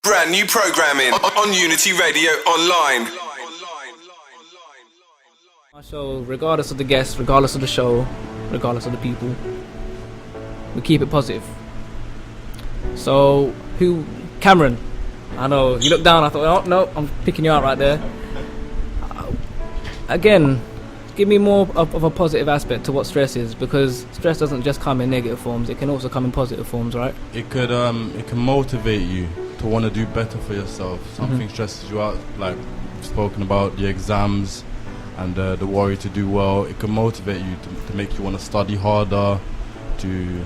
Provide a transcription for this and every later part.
Brand new programming on Unity Radio Online. Our show, regardless of the guests, regardless of the show, regardless of the people, we keep it positive. So, Cameron, I know, you looked down, I thought, oh, no, I'm picking you out right there. Again, give me more of a positive aspect to what stress is, because stress doesn't just come in negative forms, it can also come in positive forms, right? It can motivate you to want to do better for yourself. Something stresses you out, like we've spoken about the exams and the worry to do well. It can motivate you to make you want to study harder, to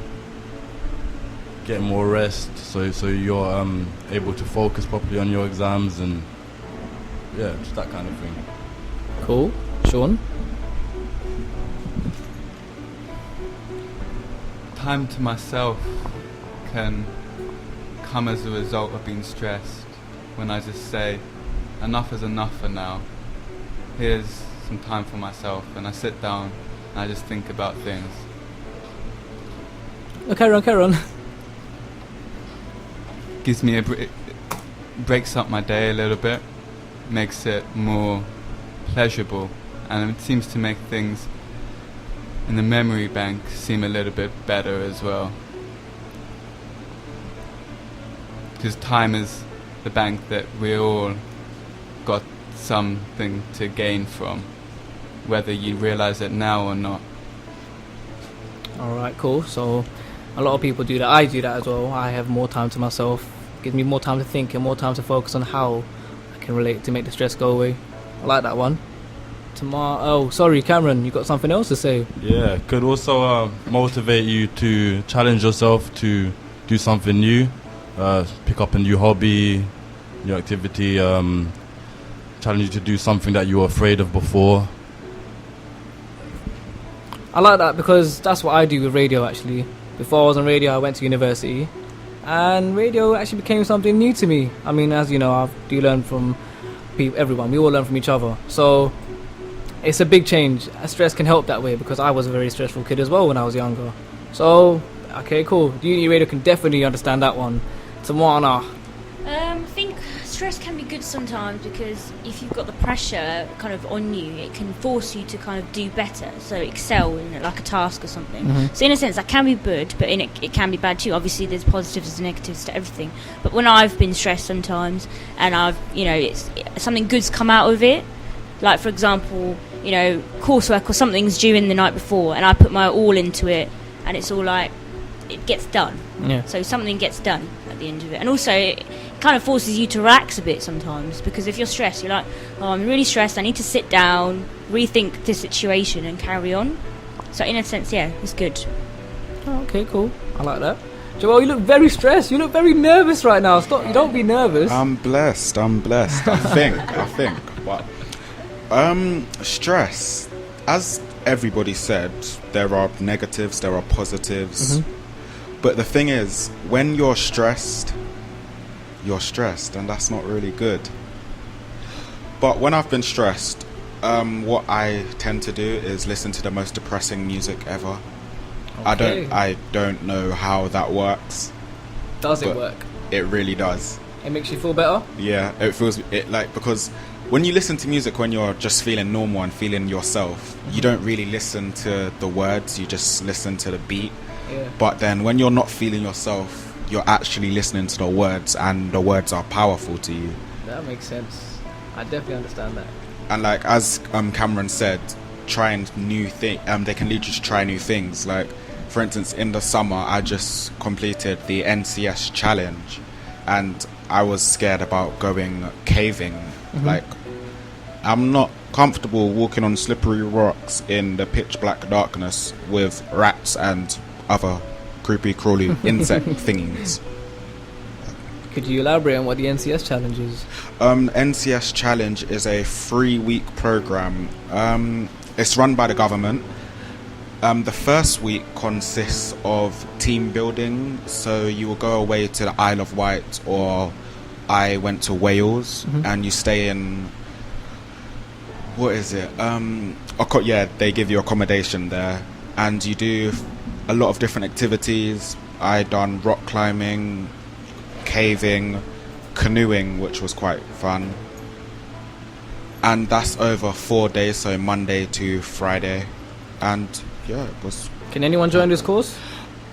get more rest, so you're able to focus properly on your exams, and yeah, just that kind of thing. Cool. Sean? Time to myself can come as a result of being stressed, when I just say, enough is enough for now. Here's some time for myself, and I sit down and I just think about things. Oh, carry on. Gives me breaks up my day a little bit, makes it more pleasurable, and it seems to make things in the memory bank seem a little bit better as well. Because time is the bank that we all got something to gain from, whether you realize it now or not. Alright, cool. So a lot of people do that. I do that as well. I have more time to myself. Gives me more time to think and more time to focus on how I can relate to make the stress go away. I like that one. Oh, sorry, Cameron, you got something else to say? Yeah, it could also motivate you to challenge yourself to do something new, pick up a new hobby, new activity, challenge you to do something that you were afraid of before. I like that because that's what I do with radio actually. Before I was on radio, I went to university, and radio actually became something new to me. I mean, as you know, I do learn from everyone. We all learn from each other. So it's a big change. Stress can help that way, because I was a very stressful kid as well when I was younger. So, okay, cool. Unity Radio can definitely understand that one. Tawana. I think stress can be good sometimes, because if you've got the pressure kind of on you, it can force you to kind of do better, so excel in like a task or something. So in a sense that can be good, but it can be bad too. Obviously there's positives and negatives to everything, but when I've been stressed sometimes and it's something good's come out of it, like for example, coursework or something's due in the night before, and I put my all into it, and it's all like it gets done. Yeah. So something gets done at the end of it, and also it kind of forces you to relax a bit sometimes, because if you're stressed, you're like, oh, I'm really stressed, I need to sit down, rethink the situation and carry on. So in a sense, yeah, it's good. Oh, okay, cool. I like that. Joel, you look very stressed. You look very nervous right now. Stop. You don't be nervous. I'm blessed. I think. But stress, as everybody said, there are negatives, there are positives. But the thing is, when you're stressed, and that's not really good. But when I've been stressed, what I tend to do is listen to the most depressing music ever. Okay. I don't know how that works. Does it work? It really does. It makes you feel better? Yeah, because when you listen to music when you're just feeling normal and feeling yourself, you don't really listen to the words, you just listen to the beat. Yeah. But then when you're not feeling yourself, you're actually listening to the words, and the words are powerful to you. That makes sense. I definitely understand that. And like as Cameron said, trying new things, they can lead you to try new things. Like for instance, in the summer I just completed the NCS challenge, and I was scared about going caving. Like I'm not comfortable walking on slippery rocks in the pitch black darkness with rats and other creepy crawly insect thingies. Could you elaborate on what the NCS challenge is? NCS challenge is a 3-week program. It's run by the government. The first week consists of team building, so you will go away to the Isle of Wight, or I went to Wales, and you stay in, what is it? They give you accommodation there, and you do a lot of different activities. I done rock climbing, caving, canoeing, which was quite fun. And that's over 4 days, so Monday to Friday. And yeah, it was... Can anyone join this course?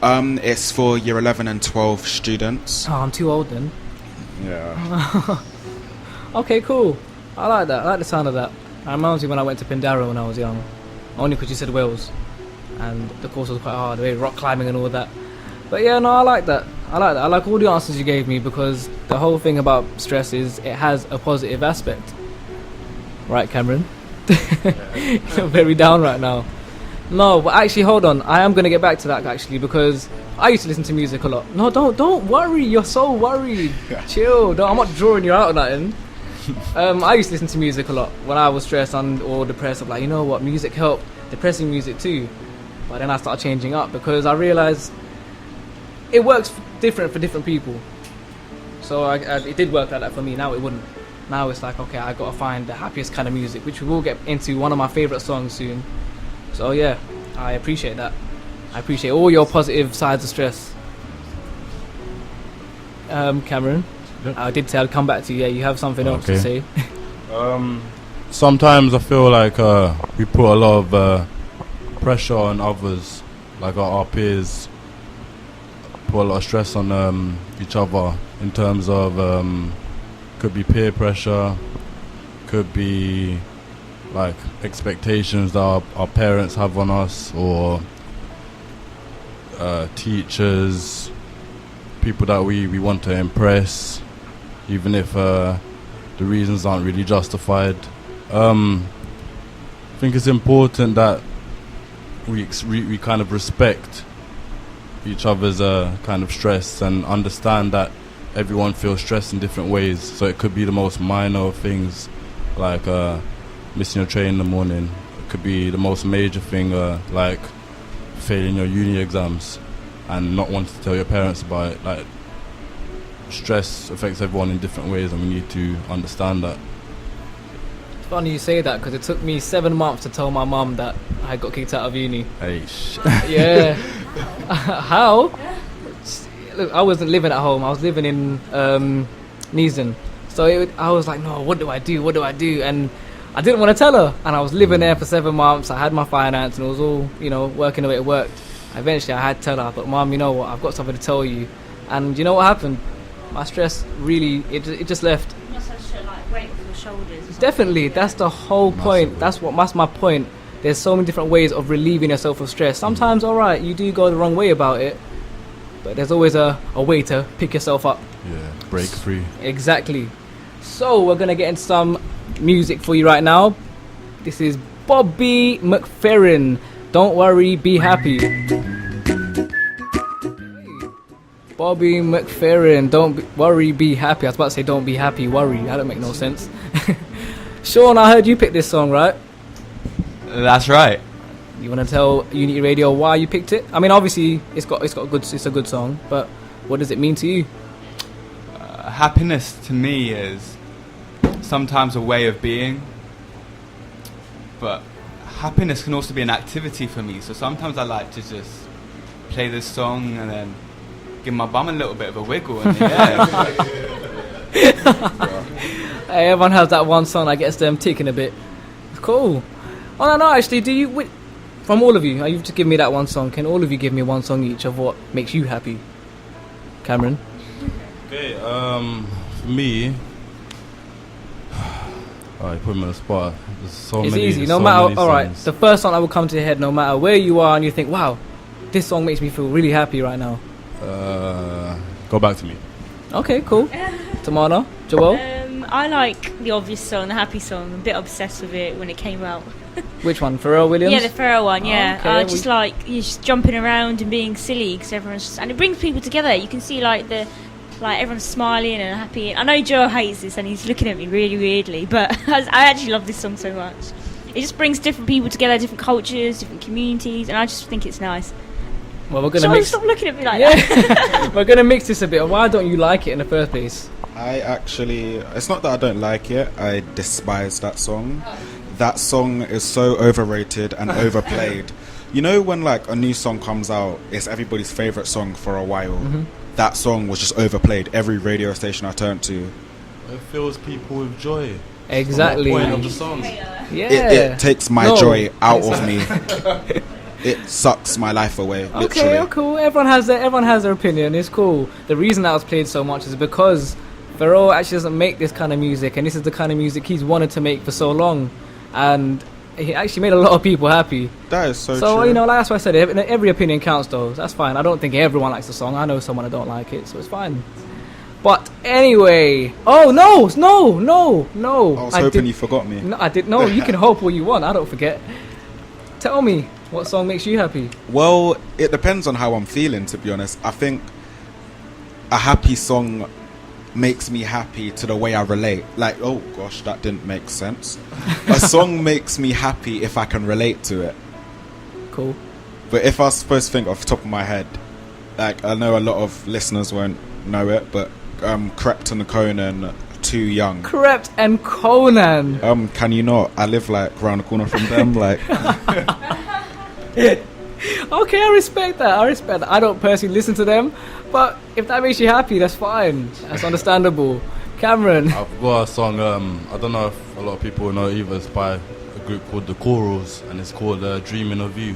It's for year 11 and 12 students. Oh, I'm too old then. Yeah. Okay, cool. I like that. I like the sound of that. I remember when I went to Pindaro when I was young. Only because you said Wales. And the course was quite hard, rock climbing and all that. But yeah, no, I like that. I like all the answers you gave me, because the whole thing about stress is it has a positive aspect. Right, Cameron? You're very down right now. No, but actually, hold on. I am going to get back to that, actually, because I used to listen to music a lot. No, don't worry. You're so worried. Chill. I'm not drawing you out or nothing. I used to listen to music a lot when I was stressed or depressed. I'm like, you know what? Music helped. Depressing music too. But then I started changing up because I realised it works different for different people. So it did work like that for me. Now it wouldn't. Now it's like, okay, I got to find the happiest kind of music, which we will get into one of my favourite songs soon. So yeah, I appreciate that. I appreciate all your positive sides of stress. Cameron, I did say I'd come back to you. Yeah, you have something else to say. Sometimes I feel like we put a lot of pressure on others, like our peers. Put a lot of stress on each other in terms of could be peer pressure, could be like expectations that our parents have on us, or teachers, people that we want to impress, even if the reasons aren't really justified. I think it's important that we kind of respect each other's kind of stress and understand that everyone feels stressed in different ways. So it could be the most minor of things, like missing your train in the morning. It could be the most major thing, like failing your uni exams and not wanting to tell your parents about it. Like, stress affects everyone in different ways, and we need to understand that. It's funny you say that, because it took me 7 months to tell my mum that I got kicked out of uni. Hey, Yeah. How? Look, I wasn't living at home. I was living in Neasden. So I was like, no, what do I do? And I didn't want to tell her. And I was living there for 7 months. I had my finance, and it was all, working the way it worked. Eventually, I had to tell her, but Mum, you know what? I've got something to tell you. And you know what happened? My stress really, it just left. You must have like weight off your shoulders. Definitely, that's the whole point. That's my point. There's so many different ways of relieving yourself of stress. Sometimes, alright, you do go the wrong way about it, but there's always a way to pick yourself up. Yeah, break free. Exactly. So we're gonna get into some music for you right now. This is Bobby McFerrin. Don't worry, be happy. Bobby McFerrin. Don't worry, be happy. I was about to say don't be happy, worry. That don't make no sense. Sean, I heard you picked this song, right? That's right. You want to tell Unity Radio why you picked it? I mean, obviously it's a good song, but what does it mean to you? Happiness to me is sometimes a way of being, but happiness can also be an activity for me. So sometimes I like to just play this song and then give my bum a little bit of a wiggle in the air. Hey, everyone has that one song that gets them ticking a bit. Cool. Oh no, actually, do you? From all of you, you've just given me that one song. Can all of you give me one song each of what makes you happy? Cameron? Okay, for me, you put me on the spot. There's so it's many. easy. So Alright, the first song that will come to your head, no matter where you are, and you think, wow, this song makes me feel really happy right now. Go Back to Me. Okay, cool. Tamana, Joel? I like the obvious song, the happy song. I'm a bit obsessed with it when it came out. Which one? Pharrell Williams? Yeah, the Pharrell one, yeah. Okay, just like, you're just jumping around and being silly, because everyone's just, and it brings people together. You can see like everyone's smiling and happy. I know Joe hates this and he's looking at me really weirdly, but I actually love this song so much. It just brings different people together, different cultures, different communities, and I just think it's nice. Well, we're gonna stop looking at me like that. We're gonna mix this a bit. Why don't you like it in the first place? It's not that I don't like it, I despise that song. That song is so overrated and overplayed. You know when like a new song comes out, it's everybody's favourite song for a while. that song was just overplayed every radio station I turned to. It fills people with joy. Exactly. That's the point of the song. Yeah. It takes my No. joy out of me. It sucks my life away. Okay, Literally. cool. Everyone has their opinion. It's cool. The reason that was played so much is because Pharoah actually doesn't make this kind of music, and this is the kind of music he's wanted to make for so long, and he actually made a lot of people happy. That is so So true. you know, like that's why I said every opinion counts, though. That's fine. I don't think everyone likes the song. I know someone that don't like it, so it's fine. But anyway, oh no! I was hoping you forgot me. No, I did. No, you can hope all you want. I don't forget. Tell me, what song makes you happy? Well, it depends on how I'm feeling, to be honest. I think a happy song makes me happy to the way I relate. Like, oh gosh, that didn't make sense. A song makes me happy if I can relate to it. Cool. But if I was supposed to think off the top of my head, like, I know a lot of listeners won't know it, but Crept and Conan, Too Young. Crept and Conan. Can you not? I live like around the corner from them. Like, Okay, I respect that. I don't personally listen to them, but if that makes you happy, that's fine. That's understandable. Cameron. I've got a song, I don't know if a lot of people know either. It's by a group called The Corals, and it's called Dreaming of You.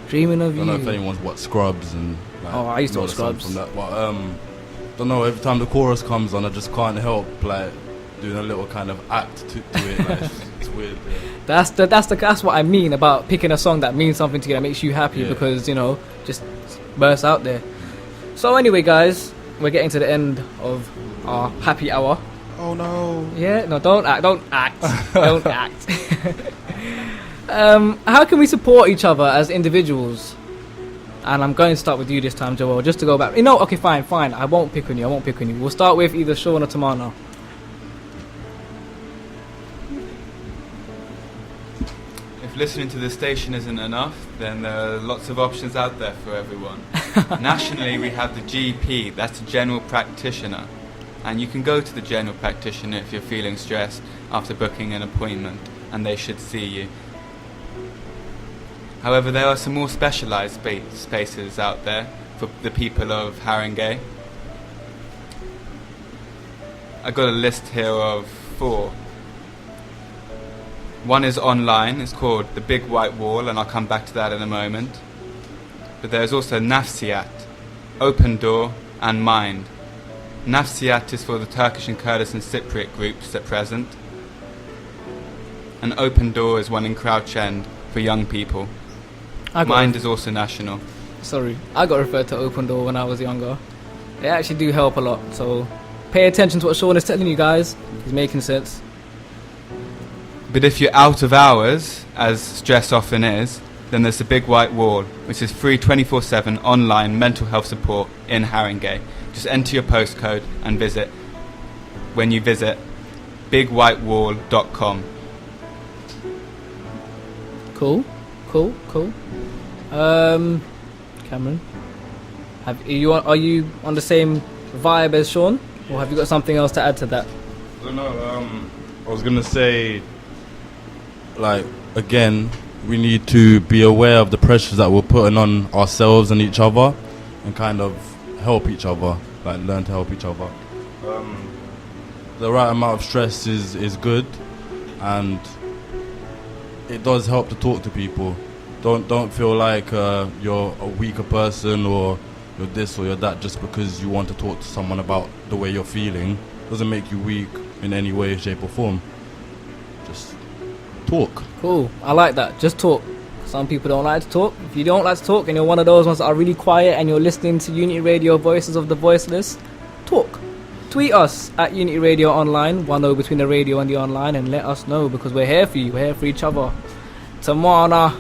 Dreaming of I don't know if You. anyone's watched Scrubs and like, Oh, I used to know watch the song Scrubs. from that, but don't know, every time the chorus comes on I just can't help like doing a little kind of act to it. Like, it's weird. Yeah. That's what I mean about picking a song that means something to you, that makes you happy, Yeah. because, you know, just burst out there. So anyway, guys, we're getting to the end of our happy hour. oh no. Yeah, no, don't act, don't act. How can we support each other as individuals? And I'm going to start with you this time, Joel, just to go back. You know, okay, fine. I won't pick on you. We'll start with either Sean or Tamana. If listening to the station isn't enough, then there are lots of options out there for everyone. Nationally, we have the GP, that's the general practitioner. And you can go to the general practitioner if you're feeling stressed after booking an appointment, and they should see you. However, there are some more specialised spaces out there for the people of Haringey. I got a list here of 4. One is online, it's called The Big White Wall, and I'll come back to that in a moment. But there's also Nafsiyat, Open Door, and Mind. Nafsiyat is for the Turkish and Kurdish and Cypriot groups at present. And Open Door is one in Crouch End for young people. Mind is also national. I got referred to Open Door when I was younger. They actually do help a lot, so pay attention to what Sean is telling you guys. He's making sense. But if you're out of hours, as stress often is, then there's the Big White Wall, which is free 24/7 online mental health support in Haringey. Just enter your postcode and visit when you visit bigwhitewall.com. Cool. Cameron, are you on the same vibe as Sean, or have you got something else to add to that? I don't know, I was gonna say, like, again, we need to be aware of the pressures that we're putting on ourselves and each other, and kind of help each other, like learn to help each other. The right amount of stress is good, and it does help to talk to people. Don't feel like you're a weaker person or you're this or you're that just because you want to talk to someone about the way you're feeling. Doesn't make you weak in any way, shape or form. Just talk. Cool. I like that. Just talk. Some people don't like to talk. If you don't like to talk and you're one of those ones that are really quiet and you're listening to Unity Radio Voices of the Voiceless, talk. Tweet us at Unity Radio Online, 1 between the radio and the online, and let us know, because we're here for you. We're here for each other. Tamana,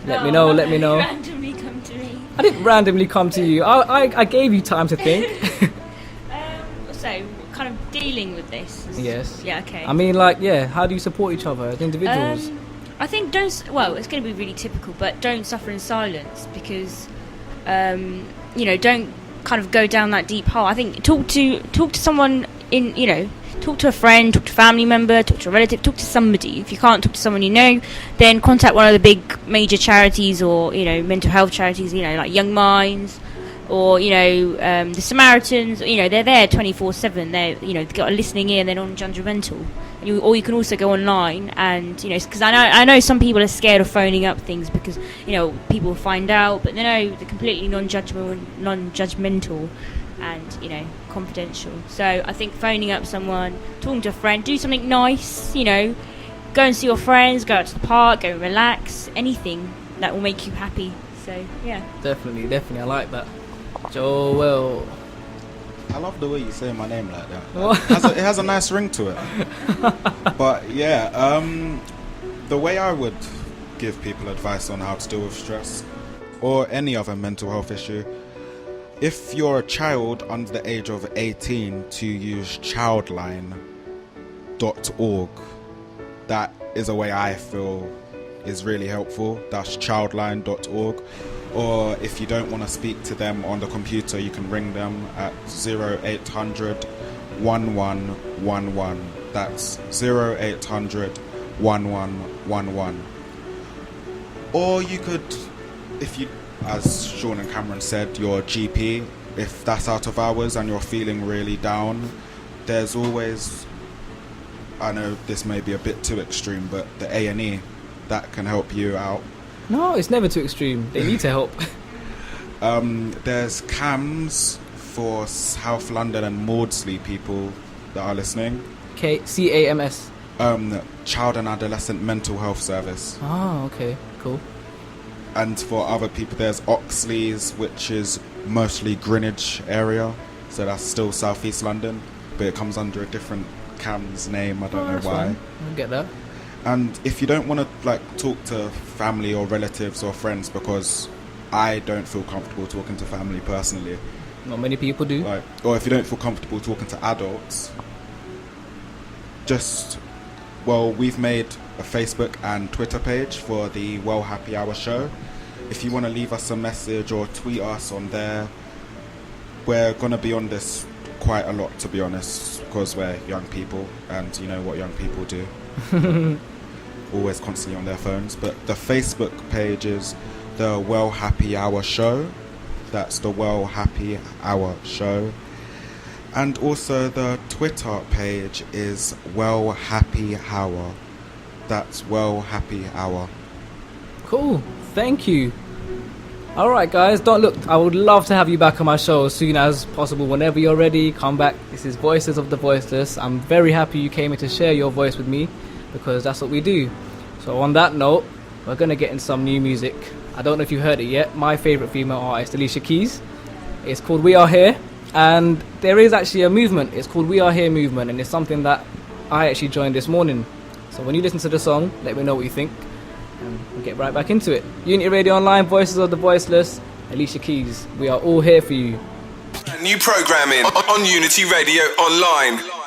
let me know. Randomly come to me. I didn't randomly come to you. I gave you time to think. So, kind of dealing with this. Yes. Yeah, okay. I mean, like, yeah, how do you support each other as individuals? I think it's going to be really typical, but don't suffer in silence, because, don't kind of go down that deep hole. I think talk to someone talk to a friend, talk to a family member, talk to a relative, talk to somebody. If you can't talk to someone you know, then contact one of the big major charities or, mental health charities, like Young Minds, Or the Samaritans, they're there 24/7. They've got a listening ear and they're non-judgmental. Or you can also go online and because I know some people are scared of phoning up things because people find out, but they're completely non-judgmental and confidential. So I think phoning up someone, talking to a friend, do something nice. Go and see your friends, go out to the park, go relax, anything that will make you happy. So yeah, Definitely, I like that. Joel. I love the way you say my name like that. It has a nice ring to it. But yeah, the way I would give people advice on how to deal with stress or any other mental health issue, if you're a child under the age of 18, to use childline.org. That is a way I feel is really helpful. That's childline.org. Or if you don't want to speak to them on the computer, you can ring them at 0800 1111. That's 0800 1111. Or you could, if you, as Sean and Cameron said, your GP, if that's out of hours and you're feeling really down, there's always, I know this may be a bit too extreme, but the A&E, that can help you out. No, it's never too extreme. They need to help. There's CAMS for South London and Maudsley people that are listening. CAMS. Child and Adolescent Mental Health Service. Oh, okay, cool. And for other people, there's Oxley's, which is mostly Greenwich area, so that's still Southeast London, but it comes under a different CAMS name. I don't know why. Fine. I get that. And if you don't want to talk to family or relatives or friends, because I don't feel comfortable talking to family personally. Not many people do. Or if you don't feel comfortable talking to adults, we've made a Facebook and Twitter page for the Well Happy Hour show. If you want to leave us a message or tweet us on there, we're going to be on this quite a lot, to be honest, because we're young people and you know what young people do. Always constantly on their phones. But the Facebook page is the Well Happy Hour show. That's the Well Happy Hour show. And also the Twitter page is Well Happy Hour. That's Well Happy Hour. Cool. Thank you. Alright guys, I would love to have you back on my show as soon as possible. Whenever you're ready, come back. This is Voices of the Voiceless. I'm very happy you came in to share your voice with me, because that's what we do. So on that note, we're going to get in some new music. I don't know if you heard it yet. My favourite female artist, Alicia Keys. It's called We Are Here. And there is actually a movement. It's called We Are Here movement. And it's something that I actually joined this morning. So when you listen to the song, let me know what you think. And we'll get right back into it. Unity Radio Online, Voices of the Voiceless, Alicia Keys. We are all here for you. New programming on Unity Radio Online.